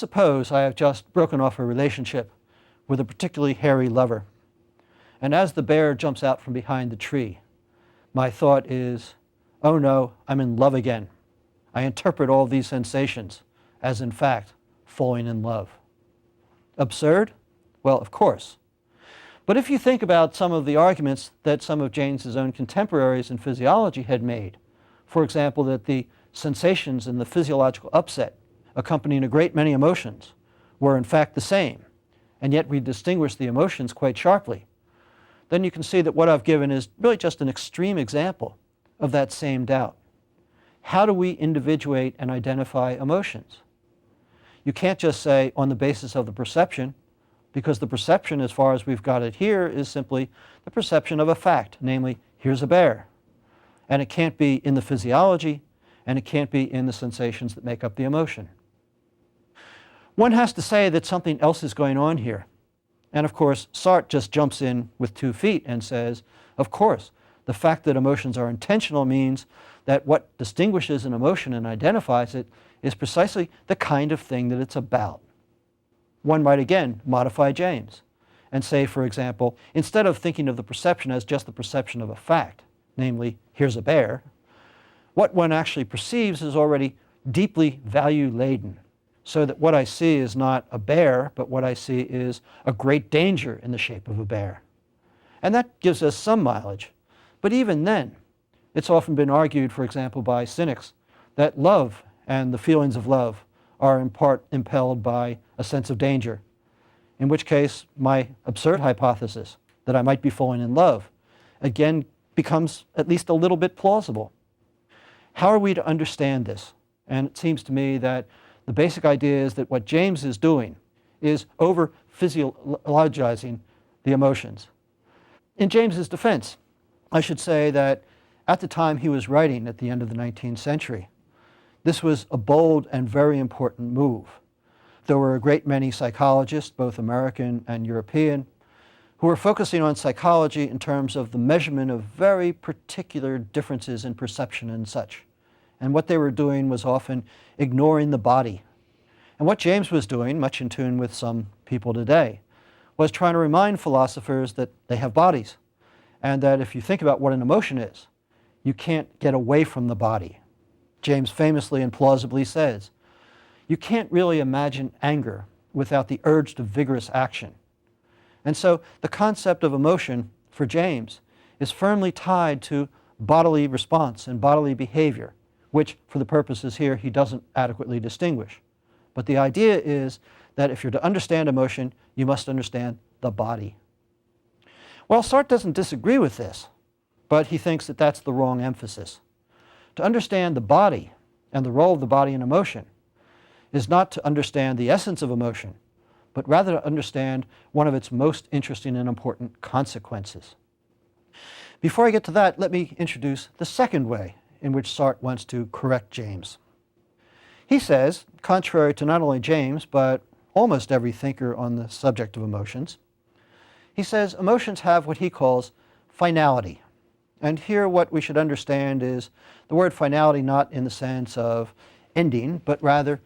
suppose I have just broken off a relationship with a particularly hairy lover, and as the bear jumps out from behind the tree, my thought is, oh no, I'm in love again. I interpret all these sensations as, in fact, falling in love. Absurd? Well, of course. But if you think about some of the arguments that some of James's own contemporaries in physiology had made, for example, that the sensations in the physiological upset accompanying a great many emotions were in fact the same, and yet we distinguish the emotions quite sharply, then you can see that what I've given is really just an extreme example of that same doubt. How do we individuate and identify emotions? You can't just say on the basis of the perception, because the perception, as far as we've got it here, is simply the perception of a fact, namely, here's a bear. And it can't be in the physiology, and it can't be in the sensations that make up the emotion. One has to say that something else is going on here. And of course, Sartre just jumps in with 2 feet and says, of course, the fact that emotions are intentional means that what distinguishes an emotion and identifies it is precisely the kind of thing that it's about. One might again modify James and say, for example, instead of thinking of the perception as just the perception of a fact, namely, here's a bear, what one actually perceives is already deeply value-laden, so that what I see is not a bear, but what I see is a great danger in the shape of a bear. And that gives us some mileage. But even then, it's often been argued, for example, by cynics, that love and the feelings of love are in part impelled by a sense of danger, in which case my absurd hypothesis that I might be falling in love again becomes at least a little bit plausible. How are we to understand this? And it seems to me that the basic idea is that what James is doing is over-physiologizing the emotions. In James's defense, I should say that at the time he was writing at the end of the 19th century, this was a bold and very important move. There were a great many psychologists, both American and European, who were focusing on psychology in terms of the measurement of very particular differences in perception and such. And what they were doing was often ignoring the body. And what James was doing, much in tune with some people today, was trying to remind philosophers that they have bodies, and that if you think about what an emotion is, you can't get away from the body. James famously and plausibly says, you can't really imagine anger without the urge to vigorous action. And so the concept of emotion for James is firmly tied to bodily response and bodily behavior, which for the purposes here he doesn't adequately distinguish. But the idea is that if you're to understand emotion, you must understand the body. Well, Sartre doesn't disagree with this, but he thinks that that's the wrong emphasis. To understand the body and the role of the body in emotion is not to understand the essence of emotion, but rather to understand one of its most interesting and important consequences. Before I get to that, let me introduce the second way in which Sartre wants to correct James. He says, contrary to not only James, but almost every thinker on the subject of emotions, he says emotions have what he calls finality. And here what we should understand is the word finality not in the sense of ending, but rather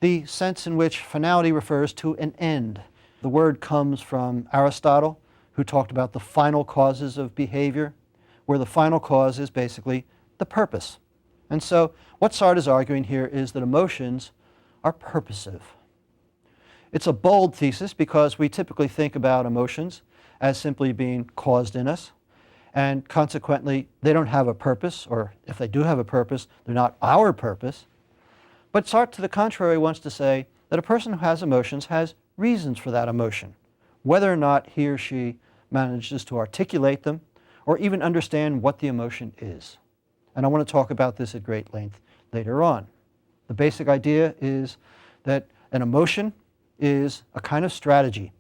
the sense in which finality refers to an end. The word comes from Aristotle, who talked about the final causes of behavior, where the final cause is basically the purpose. And so what Sartre is arguing here is that emotions are purposive. It's a bold thesis because we typically think about emotions as simply being caused in us, and consequently they don't have a purpose, or if they do have a purpose, they're not our purpose. But Sartre, to the contrary, wants to say that a person who has emotions has reasons for that emotion, whether or not he or she manages to articulate them or even understand what the emotion is. And I want to talk about this at great length later on. The basic idea is that an emotion is a kind of strategy.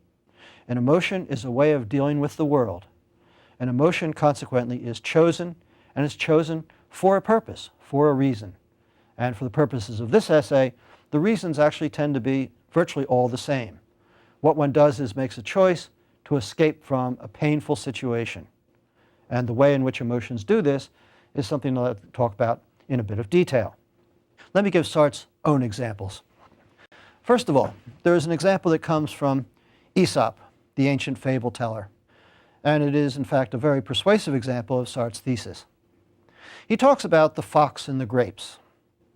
An emotion is a way of dealing with the world. An emotion, consequently, is chosen, and is chosen for a purpose, for a reason. And for the purposes of this essay, the reasons actually tend to be virtually all the same. What one does is makes a choice to escape from a painful situation. And the way in which emotions do this is something I'll talk about in a bit of detail. Let me give Sartre's own examples. First of all, there is an example that comes from Aesop, the ancient fable teller, and it is in fact a very persuasive example of Sartre's thesis. He talks about the fox and the grapes,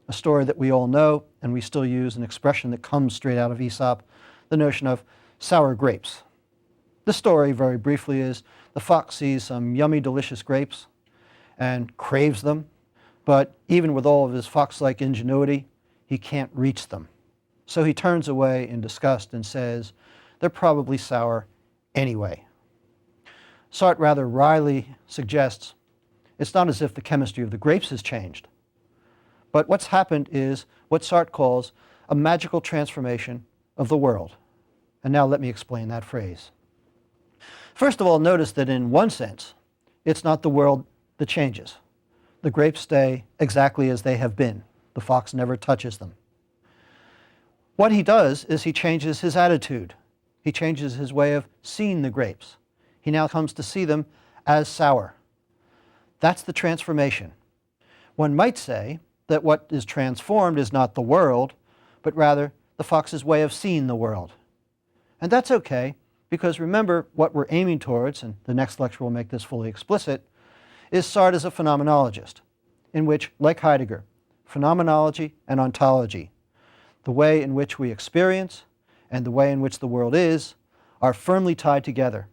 a story that we all know, and we still use an expression that comes straight out of Aesop, the notion of sour grapes. The story, very briefly, is the fox sees some yummy, delicious grapes and craves them, but even with all of his fox-like ingenuity, he can't reach them. So he turns away in disgust and says, "They're probably sour anyway." Sartre rather wryly suggests it's not as if the chemistry of the grapes has changed, but what's happened is what Sartre calls a magical transformation of the world. And now let me explain that phrase. First of all, notice that in one sense, it's not the world that changes. The grapes stay exactly as they have been. The fox never touches them. What he does is he changes his attitude. He changes his way of seeing the grapes. He now comes to see them as sour. That's the transformation. One might say that what is transformed is not the world, but rather the fox's way of seeing the world. And that's okay, because remember what we're aiming towards, and the next lecture will make this fully explicit, is Sartre as a phenomenologist, in which, like Heidegger, phenomenology and ontology, the way in which we experience and the way in which the world is, are firmly tied together.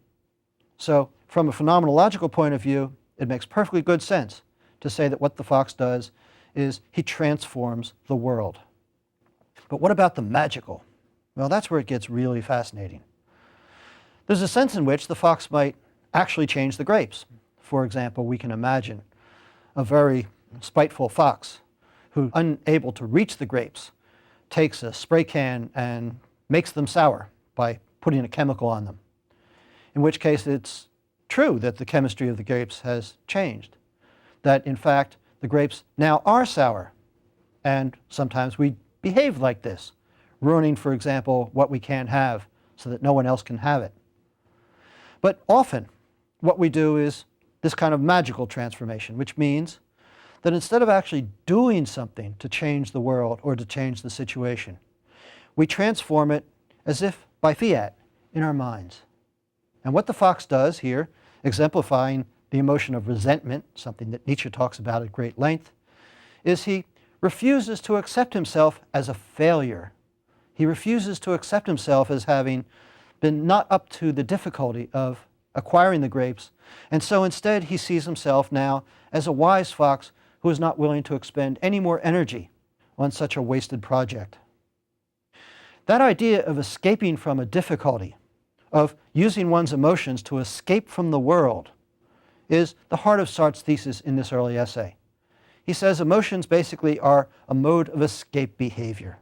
So, from a phenomenological point of view, it makes perfectly good sense to say that what the fox does is he transforms the world. But what about the magical? Well, that's where it gets really fascinating. There's a sense in which the fox might actually change the grapes. For example, we can imagine a very spiteful fox who, unable to reach the grapes, takes a spray can and makes them sour by putting a chemical on them. In which case it's true that the chemistry of the grapes has changed, that in fact the grapes now are sour, and sometimes we behave like this, ruining, for example, what we can't have so that no one else can have it. But often what we do is this kind of magical transformation, which means that instead of actually doing something to change the world or to change the situation, we transform it as if by fiat in our minds. And what the fox does here, exemplifying the emotion of resentment, something that Nietzsche talks about at great length, is he refuses to accept himself as a failure. He refuses to accept himself as having been not up to the difficulty of acquiring the grapes, and so instead he sees himself now as a wise fox who is not willing to expend any more energy on such a wasted project. That idea of escaping from a difficulty, of using one's emotions to escape from the world, is the heart of Sartre's thesis in this early essay. He says emotions basically are a mode of escape behavior.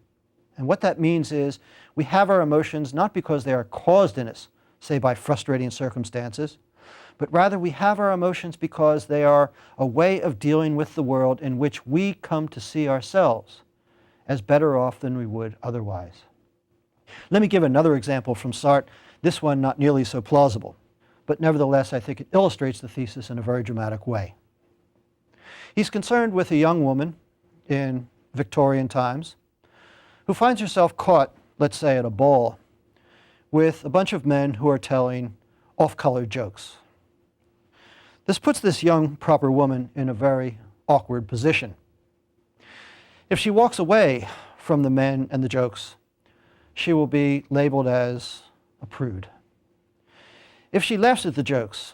And what that means is we have our emotions not because they are caused in us, say by frustrating circumstances, but rather we have our emotions because they are a way of dealing with the world in which we come to see ourselves as better off than we would otherwise. Let me give another example from Sartre, this one not nearly so plausible, but nevertheless I think it illustrates the thesis in a very dramatic way. He's concerned with a young woman in Victorian times who finds herself caught, let's say at a ball, with a bunch of men who are telling off-color jokes. This puts this young, proper woman in a very awkward position. If she walks away from the men and the jokes, she will be labeled as a prude. If she laughs at the jokes,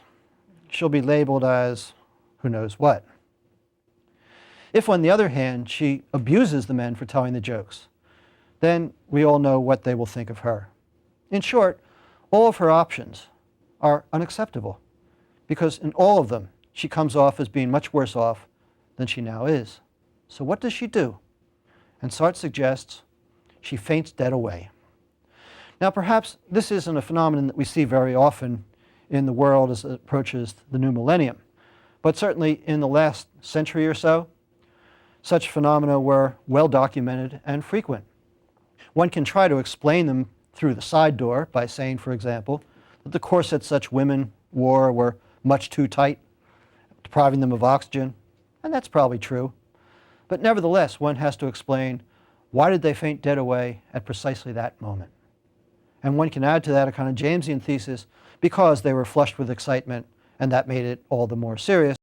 she'll be labeled as who knows what. If, on the other hand, she abuses the men for telling the jokes, then we all know what they will think of her. In short, all of her options are unacceptable, because in all of them, she comes off as being much worse off than she now is. So what does she do? And Sartre suggests she faints dead away. Now perhaps this isn't a phenomenon that we see very often in the world as it approaches the new millennium, but certainly in the last century or so, such phenomena were well documented and frequent. One can try to explain them through the side door by saying, for example, that the corsets such women wore were much too tight, depriving them of oxygen, and that's probably true. But nevertheless, one has to explain Why did they faint dead away at precisely that moment? And one can add to that a kind of Jamesian thesis, because they were flushed with excitement, and that made it all the more serious.